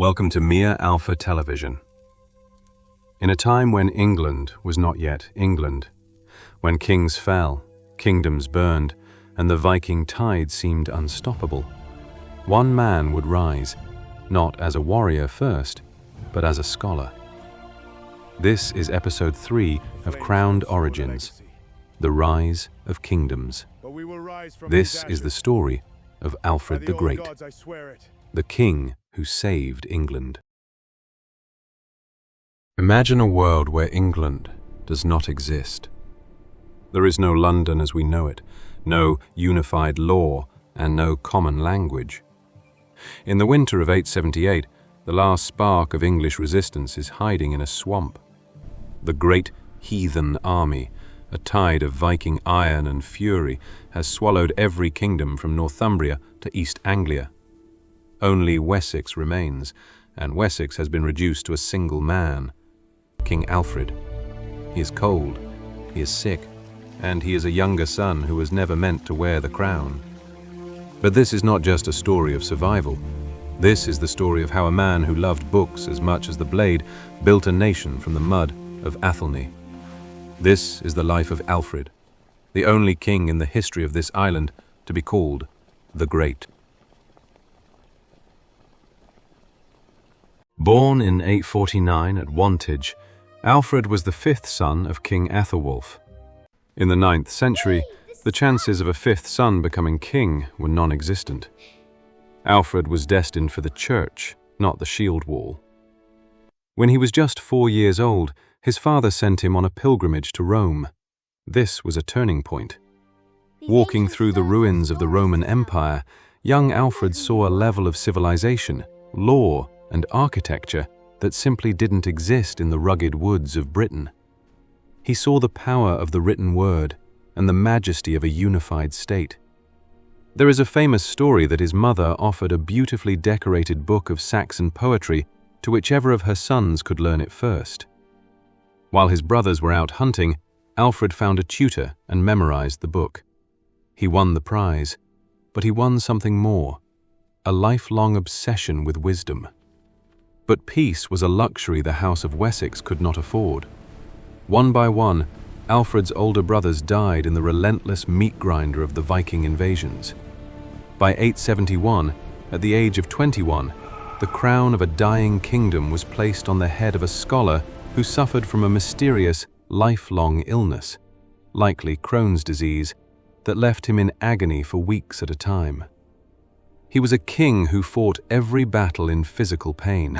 Welcome to Mere Alpha Television. In a time when England was not yet England, when kings fell, kingdoms burned, and the Viking tide seemed unstoppable, one man would rise, not as a warrior first, but as a scholar. This is episode 3 of Crowned Origins, The Rise of Kingdoms. This is the story of Alfred the Great, the king who saved England. Imagine a world where England does not exist. There is no London as we know it, no unified law, and no common language. In the winter of 878, the last spark of English resistance is hiding in a swamp. The great heathen army, a tide of Viking iron and fury, has swallowed every kingdom from Northumbria to East Anglia. Only Wessex remains, and Wessex has been reduced to a single man, King Alfred. He is cold, he is sick, and he is a younger son who was never meant to wear the crown. But this is not just a story of survival. This is the story of how a man who loved books as much as the blade built a nation from the mud of Athelney. This is the life of Alfred, the only king in the history of this island to be called the Great. Born in 849 at Wantage, Alfred was the fifth son of King Athelwulf. In the 9th century, the chances of a fifth son becoming king were non-existent. Alfred was destined for the church, not the shield wall. When he was just 4 years old, his father sent him on a pilgrimage to Rome. This was a turning point. Walking through the ruins of the Roman Empire, young Alfred saw a level of civilization, law, and architecture that simply didn't exist in the rugged woods of Britain. He saw the power of the written word and the majesty of a unified state. There is a famous story that his mother offered a beautifully decorated book of Saxon poetry to whichever of her sons could learn it first. While his brothers were out hunting, Alfred found a tutor and memorized the book. He won the prize, but he won something more, a lifelong obsession with wisdom. But peace was a luxury the House of Wessex could not afford. One by one, Alfred's older brothers died in the relentless meat grinder of the Viking invasions. By 871, at the age of 21, the crown of a dying kingdom was placed on the head of a scholar who suffered from a mysterious, lifelong illness, likely Crohn's disease, that left him in agony for weeks at a time. He was a king who fought every battle in physical pain.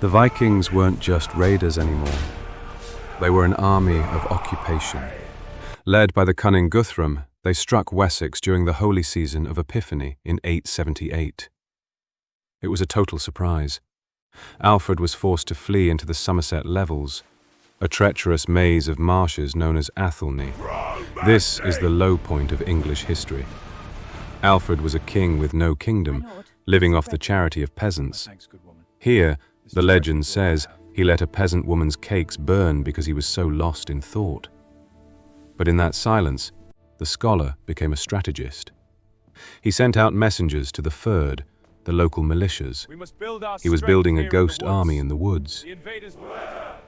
The Vikings weren't just raiders anymore. They were an army of occupation. Led by the cunning Guthram, they struck Wessex during the holy season of Epiphany in 878. It was a total surprise. Alfred was forced to flee into the Somerset levels, a treacherous maze of marshes known as Athelney. This is the low point of English history. Alfred was a king with no kingdom, living off the charity of peasants. Here, the legend says he let a peasant woman's cakes burn because he was so lost in thought. But in that silence, the scholar became a strategist. He sent out messengers to the Fyrd, the local militias. He was building a ghost army in the woods.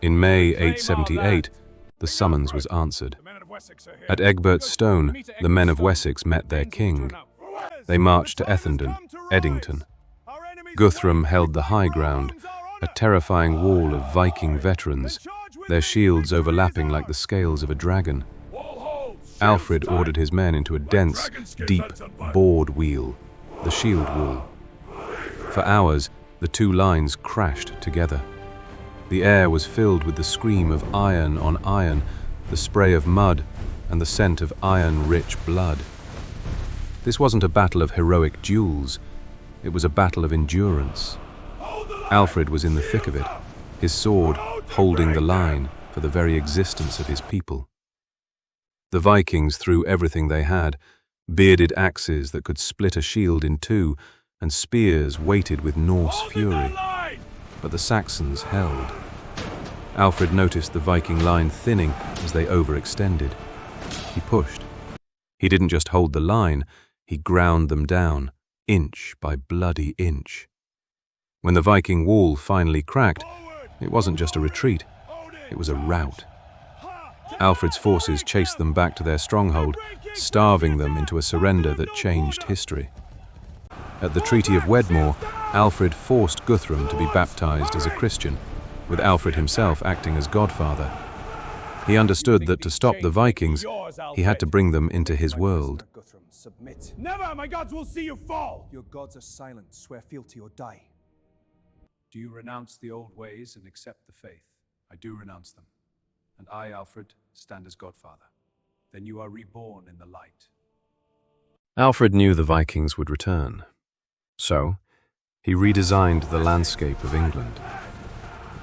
In May 878, the summons was answered. At Egbert's Stone, the men of Wessex met their king. They marched to Edington. Guthram held the high ground, a terrifying wall of Viking veterans, their shields overlapping like the scales of a dragon. Alfred ordered his men into a dense, deep board wheel, the shield wall. For hours, the two lines crashed together. The air was filled with the scream of iron on iron, the spray of mud, and the scent of iron-rich blood. This wasn't a battle of heroic duels. It was a battle of endurance. Alfred was in the thick of it, his sword holding the line for the very existence of his people. The Vikings threw everything they had, bearded axes that could split a shield in two, and spears weighted with Norse fury. But the Saxons held. Alfred noticed the Viking line thinning as they overextended. He pushed. He didn't just hold the line, He ground them down, inch by bloody inch. When the Viking wall finally cracked, it wasn't just a retreat, it was a rout. Alfred's forces chased them back to their stronghold, starving them into a surrender that changed history. At the Treaty of Wedmore, Alfred forced Guthram to be baptized as a Christian, with Alfred himself acting as godfather. He understood that to stop the Vikings, he had to bring them into his world. Submit. Never! My gods will see you fall! Your gods are silent. Swear fealty or die. Do you renounce the old ways and accept the faith? I do renounce them. And I, Alfred, stand as godfather. Then you are reborn in the light. Alfred knew the Vikings would return. So, he redesigned the landscape of England.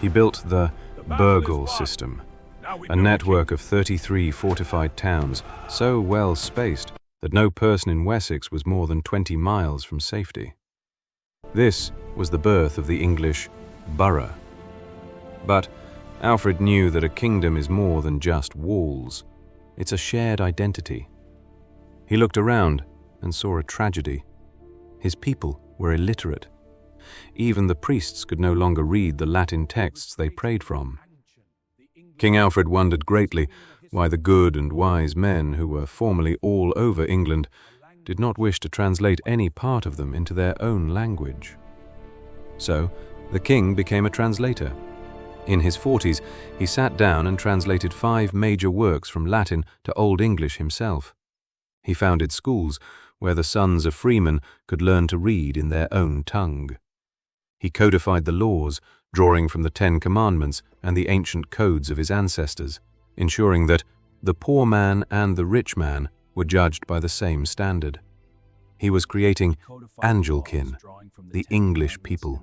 He built the Burh system, a network of 33 fortified towns, so well spaced that no person in Wessex was more than 20 miles from safety. This was the birth of the English Burh. But Alfred knew that a kingdom is more than just walls. It's a shared identity. He looked around and saw a tragedy. His people were illiterate. Even the priests could no longer read the Latin texts they prayed from. King Alfred wondered greatly why the good and wise men who were formerly all over England did not wish to translate any part of them into their own language. So, the king became a translator. In his 40s, he sat down and translated 5 major works from Latin to Old English himself. He founded schools where the sons of freemen could learn to read in their own tongue. He codified the laws, drawing from the 10 Commandments and the ancient codes of his ancestors, ensuring that the poor man and the rich man were judged by the same standard. He was creating Angelkin, the English people.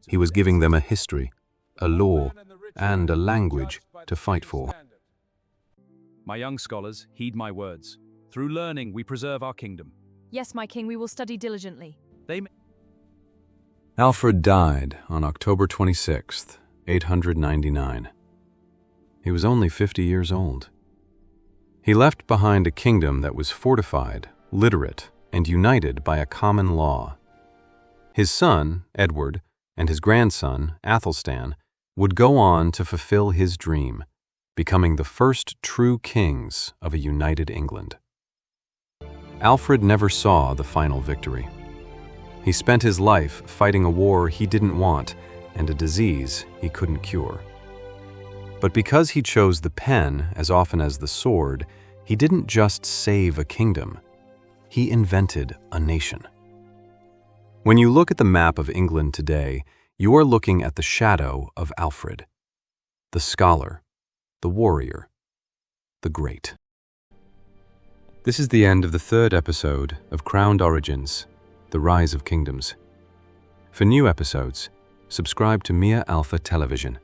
He was giving them a history, a law, and a language to fight for. My young scholars, heed my words. Through learning, we preserve our kingdom. Yes, my king, we will study diligently. Alfred died on October 26, 899. He was only 50 years old. He left behind a kingdom that was fortified, literate, and united by a common law. His son, Edward, and his grandson, Athelstan, would go on to fulfill his dream, becoming the first true kings of a united England. Alfred never saw the final victory. He spent his life fighting a war he didn't want and a disease he couldn't cure. But because he chose the pen as often as the sword, he didn't just save a kingdom. He invented a nation. When you look at the map of England today, you are looking at the shadow of Alfred, the scholar, the warrior, the great. This is the end of the 3rd episode of Crowned Origins, The Rise of Kingdoms. For new episodes, subscribe to Mia Alpha Television.